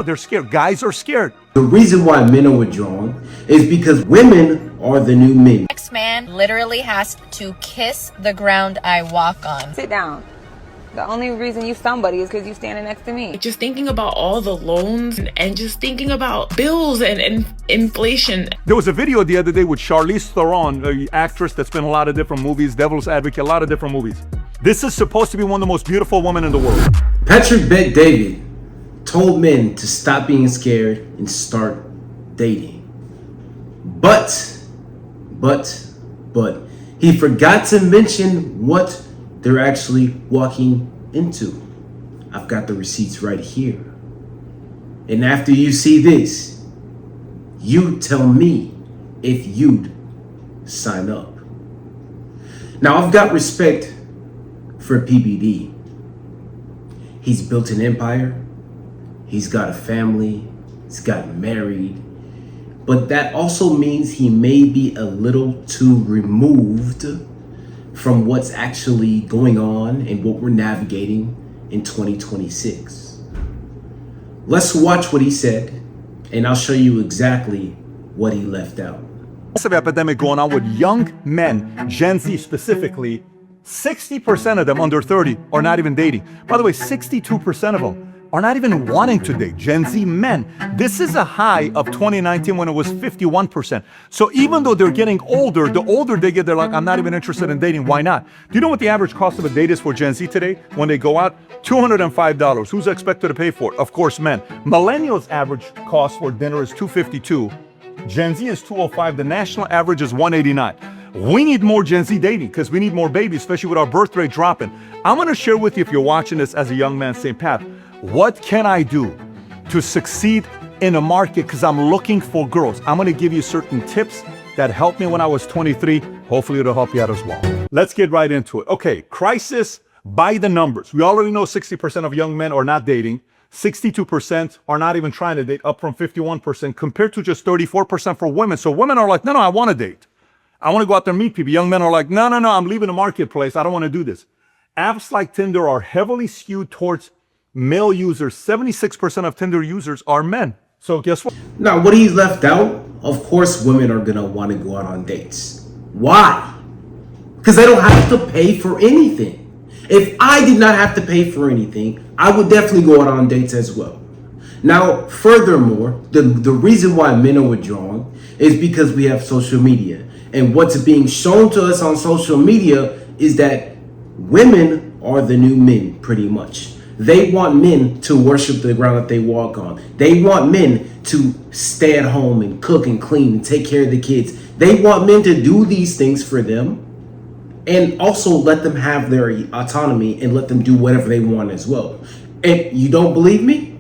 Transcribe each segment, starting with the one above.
They're scared. Guys are scared. The reason why men are withdrawn is because women are the new men. Next man literally has to kiss the ground I walk on. Sit down. The only reason you somebody is because you standing next to me. Just thinking about all the loans and just thinking about bills and inflation. There was a video the other day with Charlize Theron, an actress that's been in a lot of different movies, Devil's Advocate, a lot of different movies. This is supposed to be one of the most beautiful women in the world. Patrick Bet David told men to stop being scared and start dating. But, he forgot to mention what they're actually walking into. I've got the receipts right here. And after you see this, you tell me if you'd sign up. Now, I've got respect for PBD. He's built an empire. He's got a family. He's gotten married. But that also means he may be a little too removed from what's actually going on and what we're navigating in 2026. Let's watch what he said, and I'll show you exactly what he left out. Massive epidemic going on with young men, Gen Z specifically. 60% of them under 30 are not even dating. By the way, 62% of them are not even wanting to date. Gen Z men. This is a high of 2019 when it was 51%. So even though they're getting older, the older they get, they're like, I'm not even interested in dating. Why not? Do you know what the average cost of a date is for Gen Z today? When they go out, $205. Who's expected to pay for it? Of course, men. Millennials' average cost for dinner is $252. Gen Z is $205. The national average is $189. We need more Gen Z dating because we need more babies, especially with our birth rate dropping. I'm going to share with you, if you're watching this as a young man, same path, what can I do to succeed in a market? Because I'm looking for girls. I'm going to give you certain tips that helped me when I was 23. Hopefully it'll help you out as well. Let's get right into it. Okay, crisis by the numbers. We already know 60% of young men are not dating. 62% are not even trying to date, up from 51% compared to just 34% for women. So women are like, no, I want to date. I want to go out there and meet people. Young men are like, no, I'm leaving the marketplace. I don't want to do this. Apps like Tinder are heavily skewed towards male users. 76% of Tinder users are men. So guess what? Now, what he's left out, of course, women are going to want to go out on dates. Why? Because they don't have to pay for anything. If I did not have to pay for anything, I would definitely go out on dates as well. Now, furthermore, the reason why men are withdrawn is because we have social media. And what's being shown to us on social media is that women are the new men, pretty much. They want men to worship the ground that they walk on. They want men to stay at home and cook and clean and take care of the kids. They want men to do these things for them and also let them have their autonomy and let them do whatever they want as well. And you don't believe me?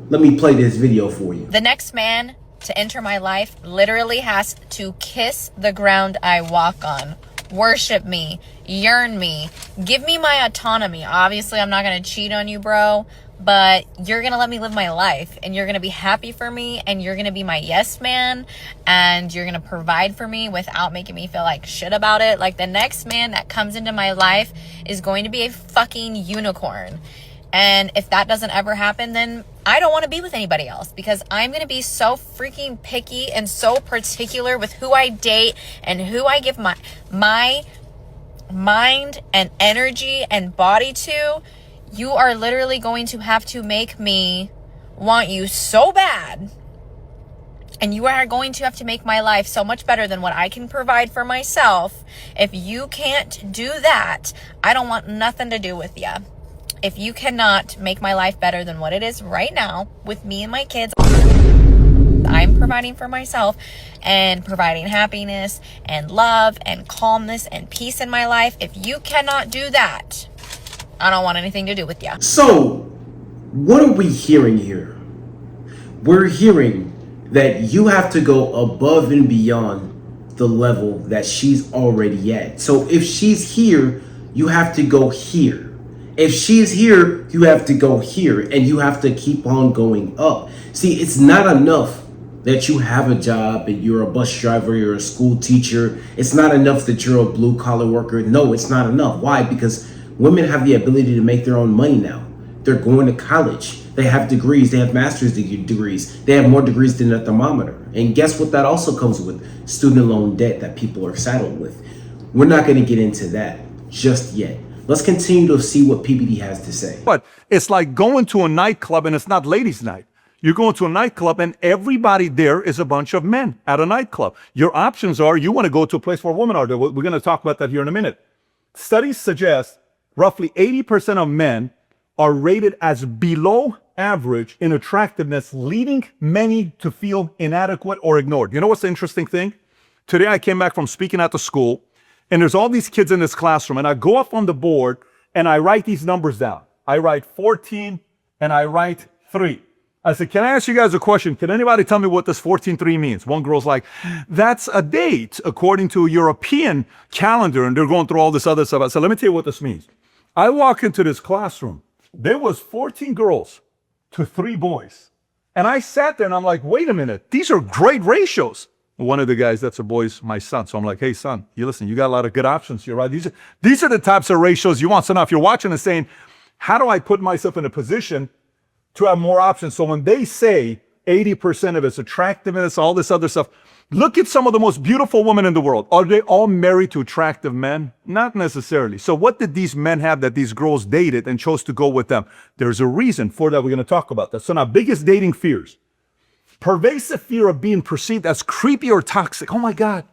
Let me play this video for you. The next man to enter my life literally has to kiss the ground I walk on. Worship me, yearn me, give me my autonomy. Obviously, I'm not going to cheat on you, bro, but you're going to let me live my life and you're going to be happy for me and you're going to be my yes man and you're going to provide for me without making me feel like shit about it. Like, the next man that comes into my life is going to be a fucking unicorn. And if that doesn't ever happen, then I don't want to be with anybody else because I'm going to be so freaking picky and so particular with who I date and who I give my mind and energy and body to. You are literally going to have to make me want you so bad. And you are going to have to make my life so much better than what I can provide for myself. If you can't do that, I don't want nothing to do with you. If you cannot make my life better than what it is right now with me and my kids, I'm providing for myself and providing happiness and love and calmness and peace in my life. If you cannot do that, I don't want anything to do with you. So, what are we hearing here? We're hearing that you have to go above and beyond the level that she's already at. So if she's here, you have to go here. If she's here, you have to go here, and you have to keep on going up. See, it's not enough that you have a job and you're a bus driver, you're a school teacher. It's not enough that you're a blue collar worker. No, it's not enough. Why? Because women have the ability to make their own money now. They're going to college. They have degrees. They have master's degrees. They have more degrees than a thermometer. And guess what? That also comes with student loan debt that people are saddled with. We're not going to get into that just yet. Let's continue to see what PBD has to say. But it's like going to a nightclub and it's not ladies' night. You're going to a nightclub and everybody there is a bunch of men at a nightclub. Your options are you want to go to a place where women are there. We're going to talk about that here in a minute. Studies suggest roughly 80% of men are rated as below average in attractiveness, leading many to feel inadequate or ignored. You know what's the interesting thing? Today I came back from speaking at the school, and there's all these kids in this classroom, and I go up on the board and I write these numbers down. I write 14 and I write 3. I said, can I ask you guys a question? Can anybody tell me what this 14-3 means? One girl's like, that's a date according to a European calendar, and they're going through all this other stuff. I said, let me tell you what this means. I walk into this classroom. There was 14 girls to 3 boys. And I sat there and I'm like, wait a minute, these are great ratios. One of the guys, that's a boy's my son. So I'm like, hey son, you listen, you got a lot of good options here, right? These are the types of ratios you want. So now if you're watching and saying, how do I put myself in a position to have more options? So when they say 80% of it's attractiveness, all this other stuff, look at some of the most beautiful women in the world. Are they all married to attractive men? Not necessarily. So what did these men have that these girls dated and chose to go with them? There's a reason for that. We're going to talk about that. So now, biggest dating fears. Pervasive fear of being perceived as creepy or toxic. Oh my God,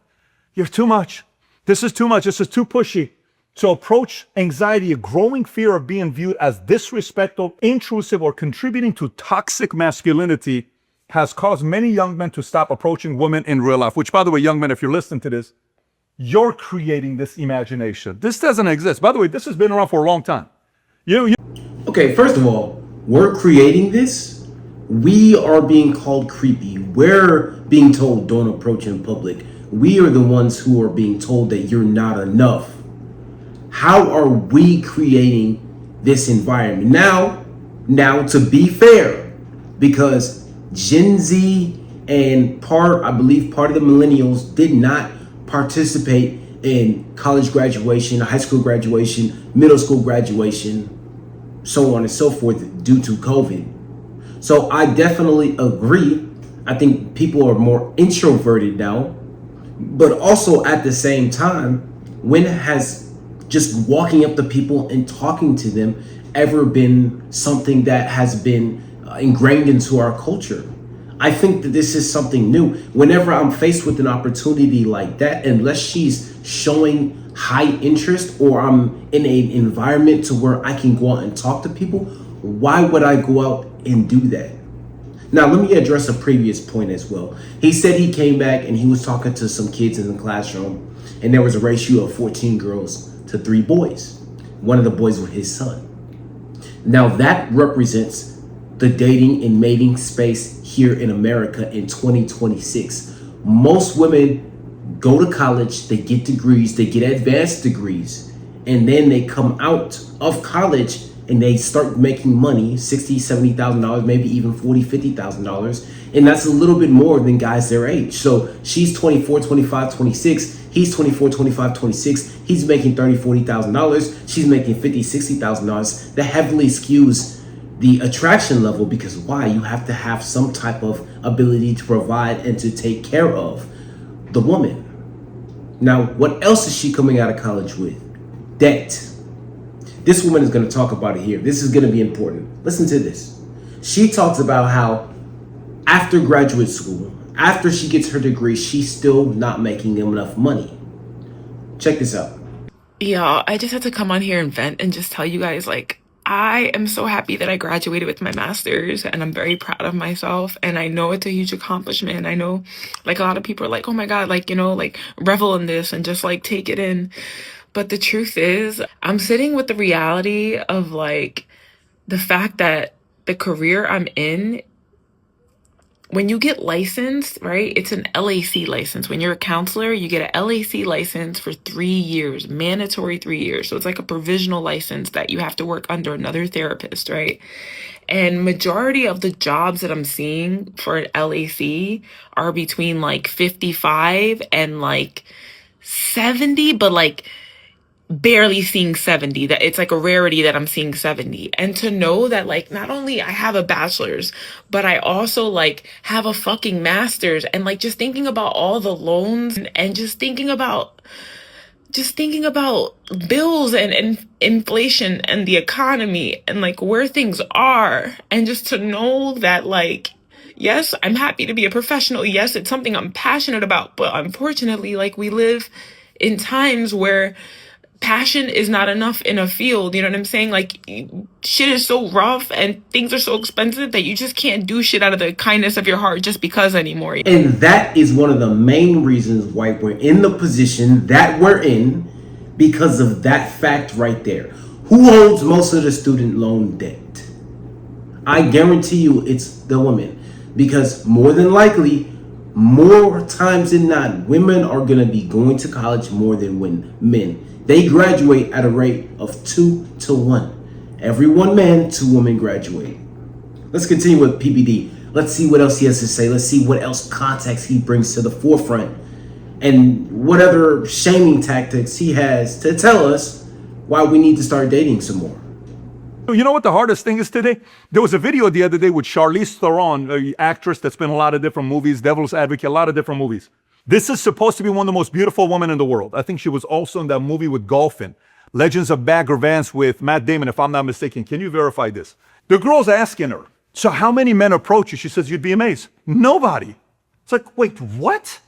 you're too much. This is too much. This is too pushy. So approach anxiety, a growing fear of being viewed as disrespectful, intrusive, or contributing to toxic masculinity has caused many young men to stop approaching women in real life. Which, by the way, young men, if you're listening to this, you're creating this imagination. This doesn't exist. By the way, this has been around for a long time. Okay, first of all, we're creating this. We are being called creepy. We're being told don't approach in public. We are the ones who are being told that you're not enough. How are we creating this environment? Now to be fair, because Gen Z and I believe part of the millennials did not participate in college graduation, high school graduation, middle school graduation, so on and so forth due to COVID. So I definitely agree. I think people are more introverted now, but also at the same time, when has just walking up to people and talking to them ever been something that has been ingrained into our culture? I think that this is something new. Whenever I'm faced with an opportunity like that, unless she's showing high interest or I'm in an environment to where I can go out and talk to people, why would I go out and do that? Now, let me address a previous point as well. He said he came back and he was talking to some kids in the classroom, and there was a ratio of 14 girls to 3 boys. One of the boys was his son. Now that represents the dating and mating space here in America in 2026. Most women go to college, they get degrees, they get advanced degrees, and then they come out of college and they start making money, $60,000, $70,000, maybe even $40,000, $50,000. And that's a little bit more than guys their age. So she's 24, 25, 26. He's 24, 25, 26. He's making $30,000, $40,000. She's making $50,000, $60,000. That heavily skews the attraction level, because why? You have to have some type of ability to provide and to take care of the woman. Now, what else is she coming out of college with? Debt. This woman is going to talk about it here. This is going to be important. Listen to this. She talks about how after graduate school, after she gets her degree, she's still not making enough money. Check this out. Yeah, I just had to come on here and vent and just tell you guys, like, I am so happy that I graduated with my master's, and I'm very proud of myself. And I know it's a huge accomplishment. I know, like, a lot of people are like, oh my God, like, you know, like, revel in this and just like take it in. But the truth is, I'm sitting with the reality of like the fact that the career I'm in, when you get licensed, right, it's an LAC license. When you're a counselor, you get an LAC license for 3 years, mandatory 3 years. So it's like a provisional license that you have to work under another therapist, right? And majority of the jobs that I'm seeing for an LAC are between like 55 and like 70, but like barely seeing 70, that it's like a rarity that I'm seeing 70. And to know that like not only I have a bachelor's, but I also like have a fucking master's, and like just thinking about all the loans and just thinking about bills and inflation and the economy and like where things are, and just to know that like, yes, I'm happy to be a professional. Yes, it's something I'm passionate about, but unfortunately, like we live in times where passion is not enough in a field. You know what I'm saying? Like shit is so rough and things are so expensive that you just can't do shit out of the kindness of your heart just because anymore. And that is one of the main reasons why we're in the position that we're in, because of that fact right there. Who holds most of the student loan debt? I guarantee you it's the women, because more than likely, more times than not, women are going to be going to college more than men. They graduate at a rate of 2 to 1. Every 1 man, 2 women graduate. Let's continue with PBD. Let's see what else he has to say. Let's see what else context he brings to the forefront, and what other shaming tactics he has to tell us why we need to start dating some more. You know what the hardest thing is today? There was a video the other day with Charlize Theron, an actress that's been in a lot of different movies, Devil's Advocate, a lot of different movies. This is supposed to be one of the most beautiful women in the world. I think she was also in that movie with Golfin, Legends of Bagger Vance with Matt Damon, if I'm not mistaken. Can you verify this? The girl's asking her, so how many men approach you? She says, you'd be amazed. Nobody. It's like, wait, what?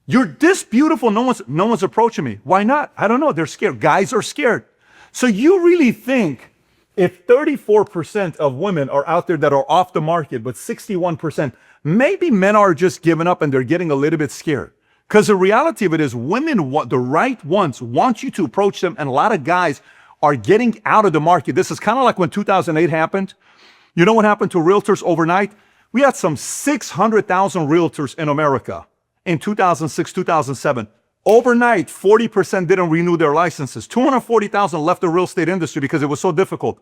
You're this beautiful, no one's approaching me. Why not? I don't know, they're scared. Guys are scared. So you really think if 34% of women are out there that are off the market, but 61%, maybe men are just giving up and they're getting a little bit scared? Because the reality of it is women, the right ones, want you to approach them, and a lot of guys are getting out of the market. This is kind of like when 2008 happened. You know what happened to realtors overnight? We had some 600,000 realtors in America in 2006, 2007. Overnight, 40% didn't renew their licenses. 240,000 left the real estate industry because it was so difficult.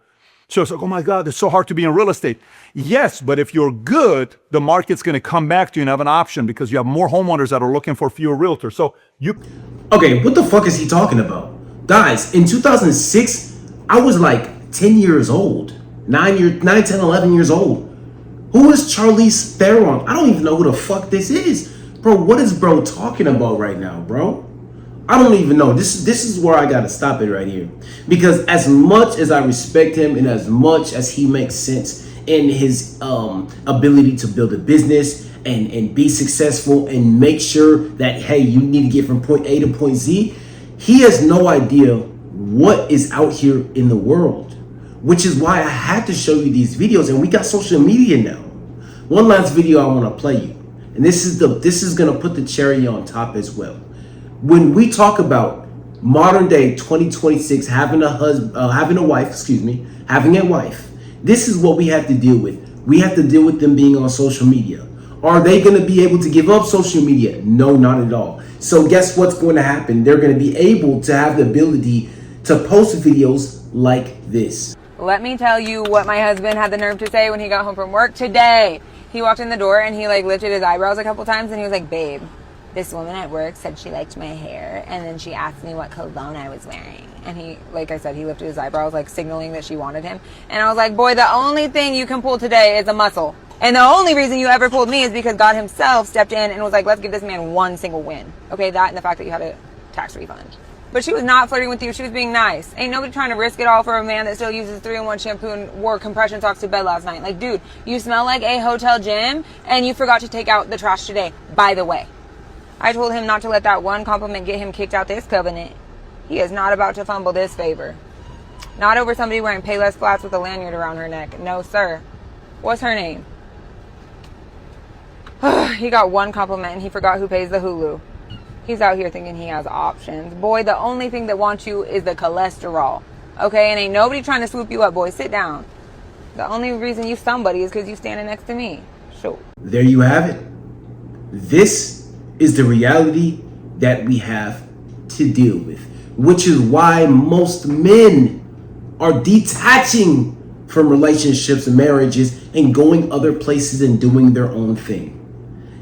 So it's like, oh my God, it's so hard to be in real estate. Yes, but if you're good, the market's going to come back to you and have an option, because you have more homeowners that are looking for fewer realtors. So you... Okay, what the fuck is he talking about? Guys, in 2006, I was like 10 years old. 9, 10, 11 years old. Who is Charlize Theron? I don't even know who the fuck this is. Bro, what is bro talking about right now, bro? I don't even know. This is where I gotta stop it right here. Because as much as I respect him, and as much as he makes sense in his ability to build a business and be successful and make sure that, hey, you need to get from point A to point Z, he has no idea what is out here in the world. Which is why I had to show you these videos, and we got social media now. One last video I want to play you, and this is gonna put the cherry on top as well. When we talk about modern day 2026 having a wife, this is what we have to deal with. We have to deal with them being on social media. Are they going to be able to give up social media? No, not at all. So guess what's going to happen? They're going to be able to have the ability to post videos like this. Let me tell you what my husband had the nerve to say when he got home from work today. He walked in the door and he like lifted his eyebrows a couple times and he was like, babe, this woman at work said she liked my hair, and then she asked me what cologne I was wearing. And he, like I said, he lifted his eyebrows, like signaling that she wanted him. And I was like, boy, the only thing you can pull today is a muscle. And the only reason you ever pulled me is because God himself stepped in and was like, let's give this man one single win. Okay, that and the fact that you had a tax refund. But she was not flirting with you. She was being nice. Ain't nobody trying to risk it all for a man that still uses 3-in-1 shampoo and wore compression socks to bed last night. Like, dude, you smell like a hotel gym, and you forgot to take out the trash today, by the way. I told him not to let that one compliment get him kicked out this covenant. He is not about to fumble this favor. Not over somebody wearing Payless flats with a lanyard around her neck. No, sir. What's her name? He got one compliment and he forgot who pays the Hulu. He's out here thinking he has options. Boy, the only thing that wants you is the cholesterol. Okay, and ain't nobody trying to swoop you up, boy. Sit down. The only reason you somebody is because you standing next to me. Sure. There you have it. This is the reality that we have to deal with, which is why most men are detaching from relationships and marriages and going other places and doing their own thing.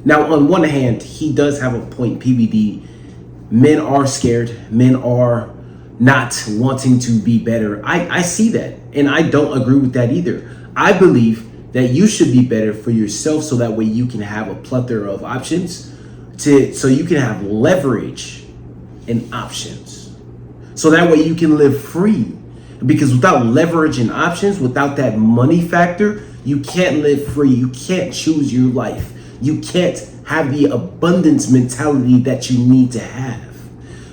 Now, on one hand, he does have a point, PBD. Men are scared. Men are not wanting to be better. I see that, and I don't agree with that either. I believe that you should be better for yourself so that way you can have a plethora of options so you can have leverage and options. So that way you can live free. Because without leverage and options, without that money factor, you can't live free. You can't choose your life. You can't have the abundance mentality that you need to have,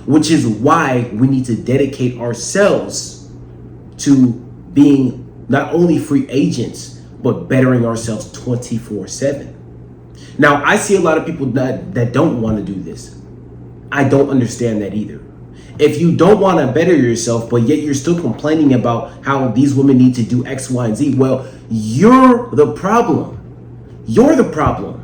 which is why we need to dedicate ourselves to being not only free agents, but bettering ourselves 24/7. Now, I see a lot of people that don't want to do this. I don't understand that either. If you don't want to better yourself, but yet you're still complaining about how these women need to do X, Y, and Z, well, you're the problem. You're the problem.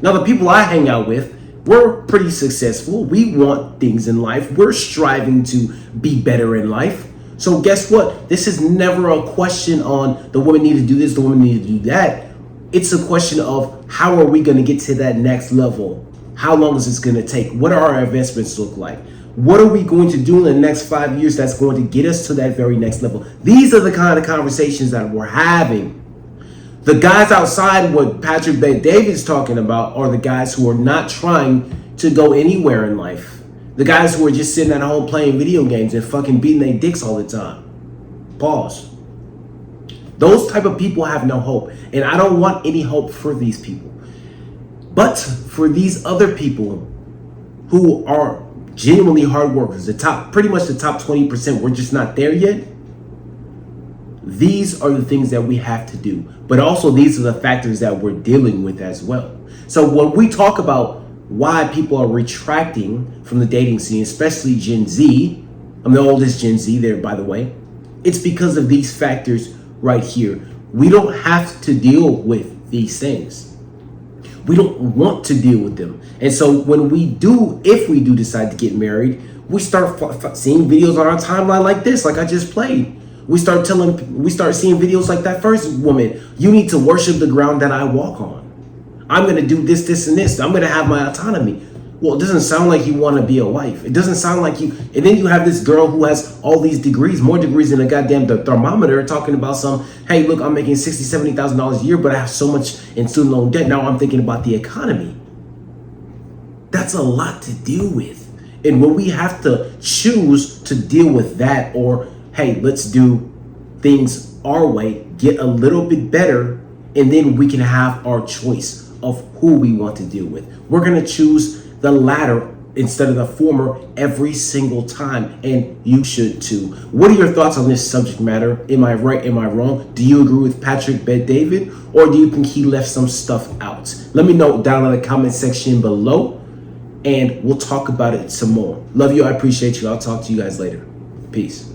Now, the people I hang out with, we're pretty successful. We want things in life. We're striving to be better in life. So guess what? This is never a question on the women need to do this, the women need to do that. It's a question of how are we going to get to that next level? How long is this going to take? What are our investments look like? What are we going to do in the next 5 years that's going to get us to that very next level? These are the kind of conversations that we're having. The guys outside, what Patrick Bet-David's talking about, are the guys who are not trying to go anywhere in life. The guys who are just sitting at home playing video games and fucking beating their dicks all the time. Pause. Those type of people have no hope. And I don't want any hope for these people. But for these other people who are genuinely hard workers, pretty much the top 20%, we're just not there yet. These are the things that we have to do. But also these are the factors that we're dealing with as well. So when we talk about why people are retracting from the dating scene, especially Gen Z, I'm the oldest Gen Z there, by the way, it's because of these factors right here. We don't have to deal with these things. We don't want to deal with them. And so when we do, if we do decide to get married, we start seeing videos on our timeline like this, like I just played. We start seeing videos like that first woman. You need to worship the ground that I walk on. I'm going to do this, this, and this. I'm going to have my autonomy. Well, it doesn't sound like you want to be a wife. It doesn't sound like you. And then you have this girl who has all these degrees, more degrees than a goddamn thermometer, talking about hey, look, I'm making $60,000, $70,000 a year, but I have so much in student loan debt. Now I'm thinking about the economy. That's a lot to deal with. And when we have to choose to deal with that, or hey, let's do things our way, get a little bit better, and then we can have our choice of who we want to deal with. We're going to choose the latter instead of the former every single time, and you should too. What are your thoughts on this subject matter? Am I right? Am I wrong? Do you agree with Patrick Bet-David, or do you think he left some stuff out? Let me know down in the comment section below, and we'll talk about it some more. Love you. I appreciate you. I'll talk to you guys later. Peace.